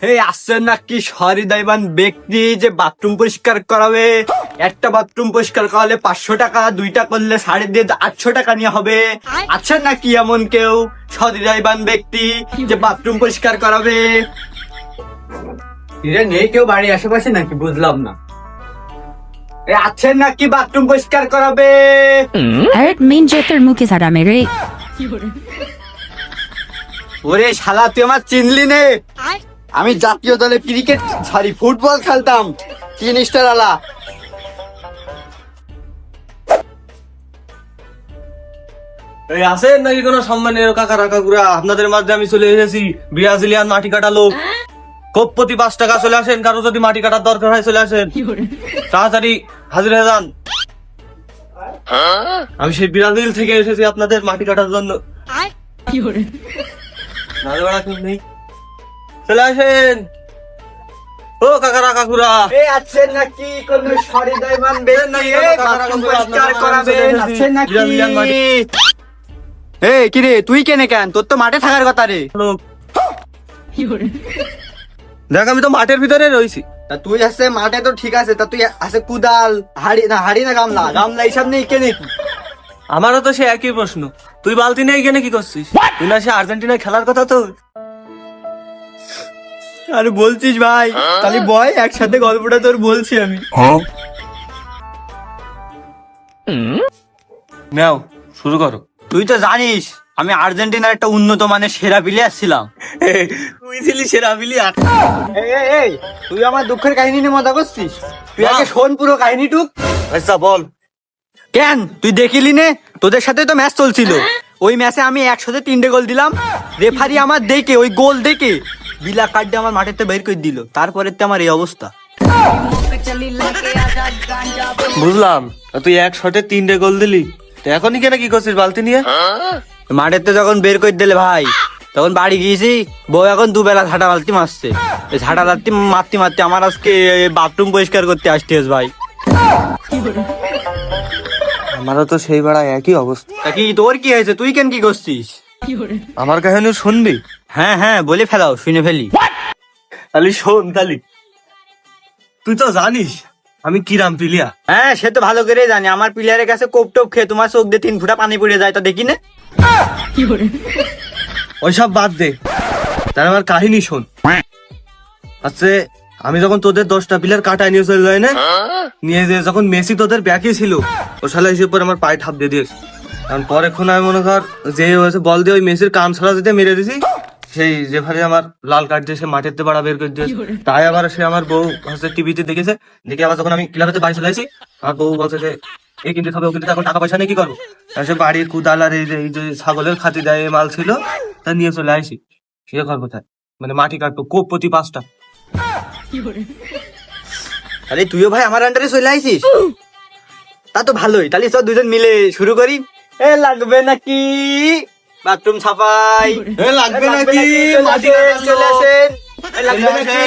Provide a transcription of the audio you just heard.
হে আসছেন নাকি সহৃদয়বান ব্যক্তি যে বাথরুম পরিষ্কার করাবে? একটা বাথরুম পরিষ্কার করালে 500 টাকা, দুইটা করলে 850 টাকা নিয়ে হবে। আছেন নাকি এমন কেউ সহৃদয়বান ব্যক্তি যে বাথরুম পরিষ্কার করাবে? নেই কেউ বাড়ির আশেপাশে নাকি? বুঝলাম না। আছেন নাকি বাথরুম পরিষ্কার করাবে? Eric main jeter মুখে সারা মেরে ওরে শালা, তুই আমার চিনলি নে? আমি জাতীয় দলে ক্রিকেট ফুটবল খেলতাম, 3 স্টার আলা। এই আছেন নাকি কোন সম্মানের কাকা কাকুরা? আপনাদের মাঝে আমি চলে এসেছি, ব্রাজিলিয়ান মাটি কাটা লোক। কোপপতি 5 টাকা, চলে আসেন। কারো যদি মাটি কাটার দরকার হয় চলে আসেন, তাড়াতাড়ি হাজির হয়ে যান। আমি সেই ব্রাজিল থেকে এসেছি আপনাদের মাটি কাটার জন্য। নাজবাড়া কেউ নেই? চলে আসেন ও কাকারা কাকুরা। আছেন নাকি কোন সহৃদয়বান ব্যক্তি বাথরুম পরিষ্কার করাবে? আছেন নাকি? এই কি রে, তুই কেনে কেন? তোর তো মাঠে থাকার কথা রে। লোক দেখ, আমি তো মাঠের ভিতরে রয়েছি। তা তুই আছে মাঠে তো ঠিক আছে, তা তুই আছে কুদাল, হাড়ি না গামলা এইসব নেই কেনে কি? আমারও তো সে একই প্রশ্ন। তুই বালতি নিয়ে এখানে কি করছিস? তুই না সে আর্জেন্টিনায় খেলার কথা তোর? আরে বলছিস ভাই, তাহলে বয় একসাথে গল্পটা তোর বলছি আমি। নাও শুরু করো। তুই তো জানিস আমি আর্জেন্টিনার একটা উন্নত মানের সেরা প্লেয়ার ছিলাম। তুই ছিলি সেরা প্লেয়ার। এই, তুই আমার দুঃখের কাহিনী নিয়ে মজা করছিস? তুই আগে শোন পুরো কাহিনীটুক। আচ্ছা বল। কেন তুই দেখিলি নে? তোদের সাথে তো ম্যাচ চলছিল। ওই ম্যাচে আমি 103 গোল দিলাম। রেফারি আমার দেখে, ওই গোল দেখে বিলা কাটে আমার মাঠের তো বের করে দিল। তারপরে তো আমার এই অবস্থা। বুঝলাম, তুই এক শটে 3টে গোল দিলি। তো এখনই কেন কি করছিস বালতি নিয়ে? মাঠের তো যখন বের করে দিলে ভাই, তখন বাড়ি গিয়েছি। বউ এখন দুবেলা ঝাঁটা বালতি মারছে। এই ঝাঁটা বালতি মারতে আমার আজকে বাথরুম পরিষ্কার করতে আসতে হয়েছে ভাই। আমারও তো সেই বেড়া একই অবস্থা। তা কি তোর কি হয়েছে? তুই কেন কি করছিস? আমার কাহিনী শুনবি? হ্যাঁ বলে ফেলাও, শুনে ফেলি। তাহলে শোন। তাহলে তুই তো জানিস আমি কিরাম প্লেয়ার। হ্যাঁ, সে তো ভালো করে জানি। আমার প্লেয়ারের কাছে কোপ টোপ খেয়ে তোমার চোখ দিয়ে 3 ফুটা পানি পড়ে যায়, তা দেখি না? ওইসব বাদ দে, তার আমার কাহিনী শোন। আচ্ছা, আমি যখন তোদের 10টা প্লেয়ার কাটায় নিয়ে চলে যায় না, নিয়ে যে যখন মেসি তোদের ব্যাকে ছিল, ও শালা এসে পরে আমার পায়ে ঠাপ দিয়ে দিয়েছে। কারণ পরে এখন আমি মনে কর যে হয়েছে বল দিয়ে ওই মেসির কান ছড়া দিতে মেরে দিছি। সেই রেফারি আমার লাল কার্ড দিয়ে সে মাঠের তে বাড়া বের করে দিয়েছে। তাই আবার সে আমার বউ হচ্ছে টিভিতে দেখেছে, দেখে আবার যখন আমি ক্লাবেতে বাড়ি চলে আসি, আমার বউ বলছে যে এই কিনতে হবে, ও কিনতে, এখন টাকা পয়সা নেই, কি করবো? সে বাড়ির কুদাল আর এই যে ছাগলের খাতি দেয় মাল ছিল, তা নিয়ে চলে আসি। সে করবো কোথায়? মানে মাটি কাটবো কোপ প্রতি 5টা। আরে তুইও ভাই আমার আন্ডারে চলে আইছিস? তা তো ভালোই। তাহলে চল দুজন মিলে শুরু করি। লাগবে নাকি বাথরুম সাফাই? লাগবে নাকি চলে আসেন। লাগবে নাকি?